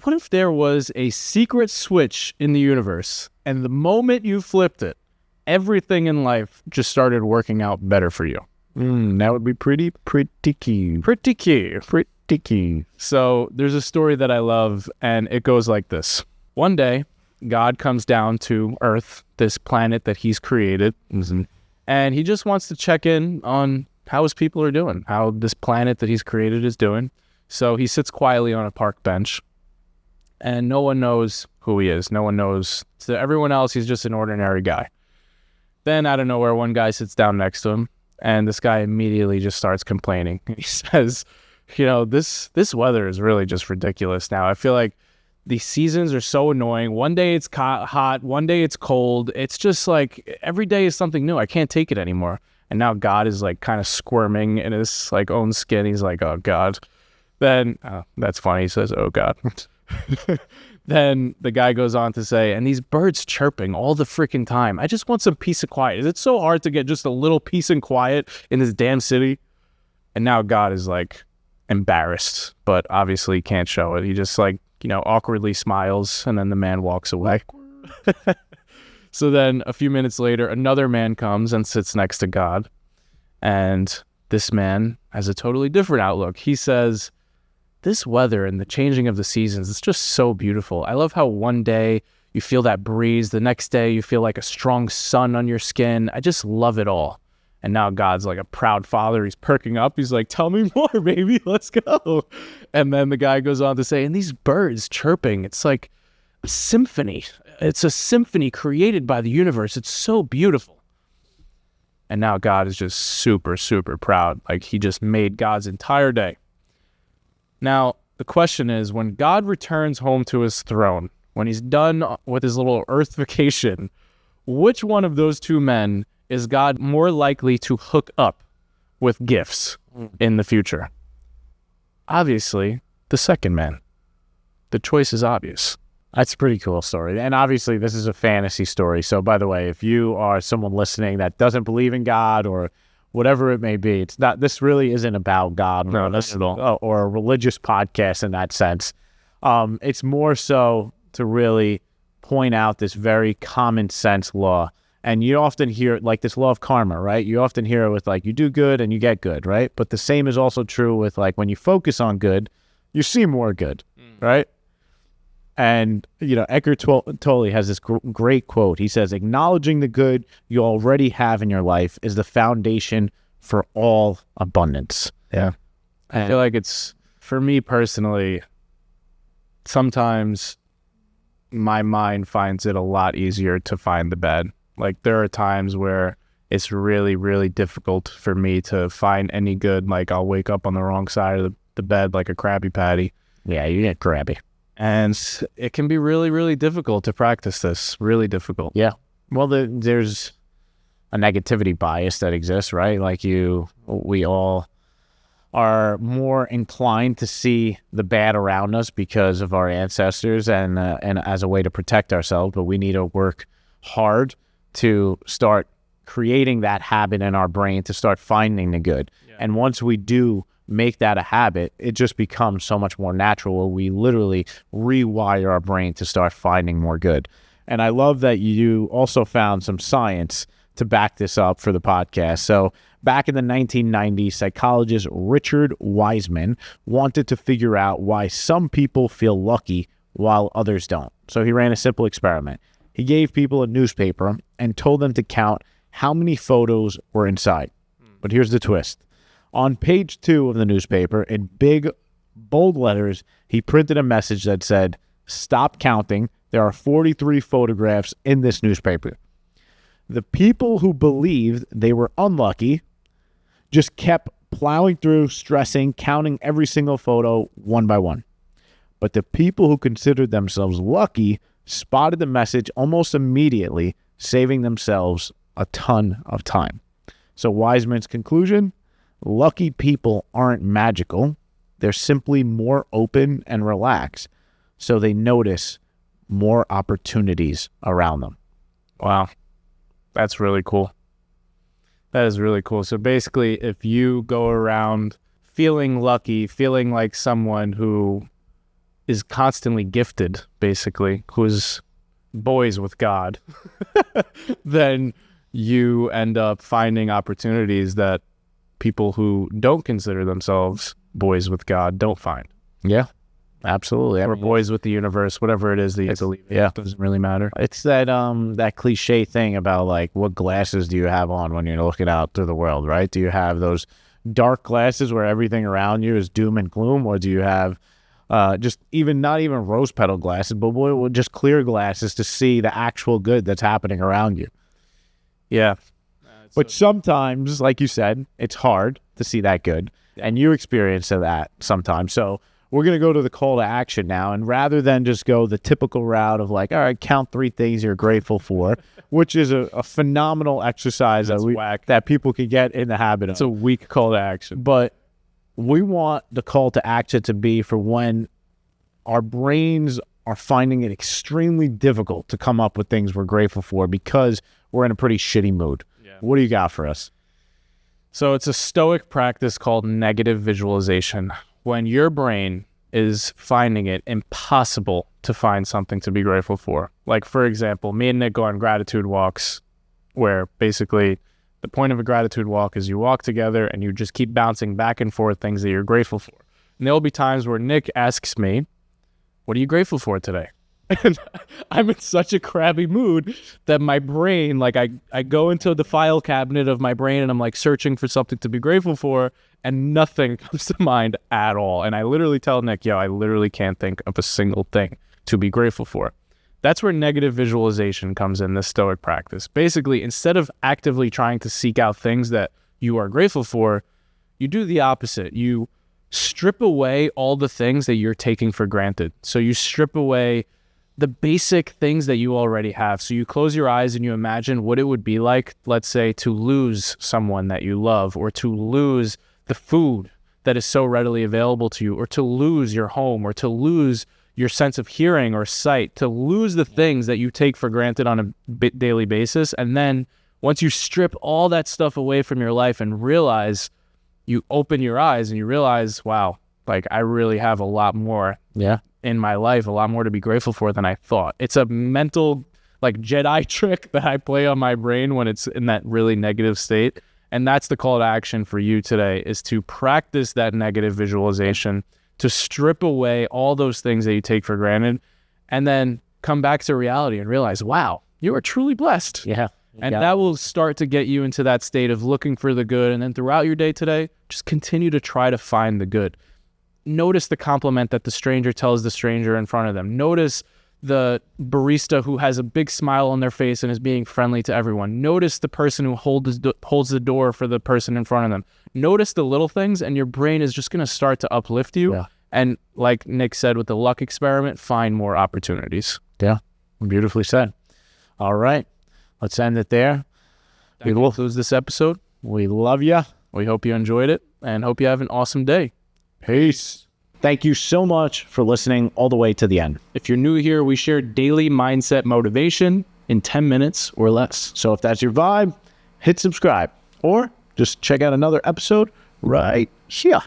what if there was a secret switch in the universe, and the moment you flipped it, everything in life just started working out better for you? That would be pretty key. Pretty key. So there's a story that I love, and it goes like this. One day, God comes down to Earth, this planet that he's created, and he just wants to check in on how his people are doing, how this planet that he's created is doing. So he sits quietly on a park bench, and no one knows who he is. No one knows. To everyone else, he's just an ordinary guy. Then out of nowhere, one guy sits down next to him, and this guy immediately just starts complaining. He says, this weather is really just ridiculous now. I feel like these seasons are so annoying. One day it's hot, one day it's cold. It's just like every day is something new. I can't take it anymore. And now God is like kind of squirming in his like own skin. He's like, oh God. Then, that's funny. He says, oh God. Then the guy goes on to say, and these birds chirping all the freaking time. I just want some peace and quiet. Is it so hard to get just a little peace and quiet in this damn city? And now God is like embarrassed, but obviously can't show it. He just like, awkwardly smiles, and then the man walks away. So then a few minutes later, another man comes and sits next to God. And this man has a totally different outlook. He says, this weather and the changing of the seasons, it's just so beautiful. I love how one day you feel that breeze. The next day you feel like a strong sun on your skin. I just love it all. And now God's like a proud father. He's perking up. He's like, tell me more, baby. Let's go. And then the guy goes on to say, and these birds chirping, it's like a symphony. It's a symphony created by the universe. It's so beautiful. And now God is just super, super proud. Like he just made God's entire day. Now, the question is, when God returns home to his throne, when he's done with his little earth vacation, which one of those two men is God more likely to hook up with gifts in the future? Obviously, the second man. The choice is obvious. That's a pretty cool story. And obviously, this is a fantasy story. So, by the way, if you are someone listening that doesn't believe in God or whatever it may be, it's not. This really isn't about God. No, not at all. Or a religious podcast in that sense. It's more so to really point out this very common sense law. And you often hear like this law of karma, right? You often hear it with like, you do good and you get good, right? But the same is also true with like, when you focus on good, you see more good, right? And, Eckhart Tolle has this great quote. He says, acknowledging the good you already have in your life is the foundation for all abundance. Yeah. I feel like it's, for me personally, sometimes my mind finds it a lot easier to find the bad. Like there are times where it's really, really difficult for me to find any good. Like I'll wake up on the wrong side of the bed like a Krabby Patty. Yeah, you get Krabby. And it can be really, really difficult to practice this. Really difficult. Yeah. Well, there's a negativity bias that exists, right? Like we all are more inclined to see the bad around us because of our ancestors and as a way to protect ourselves. But we need to work hard to start creating that habit in our brain to start finding the good. Yeah. And once we do make that a habit, it just becomes so much more natural where we literally rewire our brain to start finding more good. And I love that you also found some science to back this up for the podcast. So back in the 1990s, psychologist Richard Wiseman wanted to figure out why some people feel lucky while others don't. So he ran a simple experiment. He gave people a newspaper and told them to count how many photos were inside. But here's the twist. On page 2 of the newspaper, in big, bold letters, he printed a message that said, "Stop counting. There are 43 photographs in this newspaper." The people who believed they were unlucky just kept plowing through, stressing, counting every single photo one by one. But the people who considered themselves lucky spotted the message almost immediately, saving themselves a ton of time. So Wiseman's conclusion: lucky people aren't magical. They're simply more open and relaxed, so they notice more opportunities around them. Wow. That's really cool. That is really cool. So basically, if you go around feeling lucky, feeling like someone who is constantly gifted, basically, who's boys with God, then you end up finding opportunities that people who don't consider themselves boys with God don't find. Yeah, absolutely. Or boys with the universe, whatever it is that you believe in. Yeah. It doesn't really matter. It's that cliche thing about like, what glasses do you have on when you're looking out through the world, right? Do you have those dark glasses where everything around you is doom and gloom, or do you have just not even rose petal glasses, but just clear glasses to see the actual good that's happening around you? Yeah. But sometimes, like you said, it's hard to see that good, and you experience that sometimes. So we're going to go to the call to action now, and rather than just go the typical route of like, all right, count 3 things you're grateful for, which is a phenomenal exercise that people can get in the habit of. It's a weak call to action. But we want the call to action to be for when our brains are finding it extremely difficult to come up with things we're grateful for because we're in a pretty shitty mood. Yeah. What do you got for us? So it's a stoic practice called negative visualization. When your brain is finding it impossible to find something to be grateful for. Like, for example, me and Nick go on gratitude walks where basically the point of a gratitude walk is you walk together and you just keep bouncing back and forth things that you're grateful for. And there'll be times where Nick asks me, what are you grateful for today? And I'm in such a crabby mood that my brain, like I go into the file cabinet of my brain and I'm like searching for something to be grateful for, and nothing comes to mind at all. And I literally tell Nick, yo, I literally can't think of a single thing to be grateful for. That's where negative visualization comes in, this stoic practice. Basically, instead of actively trying to seek out things that you are grateful for, you do the opposite. You strip away all the things that you're taking for granted. So you strip away the basic things that you already have. So you close your eyes and you imagine what it would be like, let's say, to lose someone that you love, or to lose the food that is so readily available to you, or to lose your home, or to lose your sense of hearing or sight, to lose the things that you take for granted on a daily basis. And then once you strip all that stuff away from your life and realize, you open your eyes and you realize, wow, like I really have a lot more in my life, a lot more to be grateful for than I thought. It's a mental like Jedi trick that I play on my brain when it's in that really negative state. And that's the call to action for you today, is to practice that negative visualization, to strip away all those things that you take for granted, and then come back to reality and realize, wow, you are truly blessed. Yeah. And that will start to get you into that state of looking for the good. And then throughout your day today, just continue to try to find the good. Notice the compliment that the stranger tells the stranger in front of them. Notice the barista who has a big smile on their face and is being friendly to everyone. Notice the person who holds the door for the person in front of them. Notice the little things, and your brain is just going to start to uplift you. Yeah. And like Nick said with the luck experiment, find more opportunities. Yeah, beautifully said. All right, let's end it there. We will close this episode. We love you. We hope you enjoyed it and hope you have an awesome day. Peace. Thank you so much for listening all the way to the end. If you're new here, we share daily mindset motivation in 10 minutes or less. So if that's your vibe, hit subscribe or just check out another episode right here.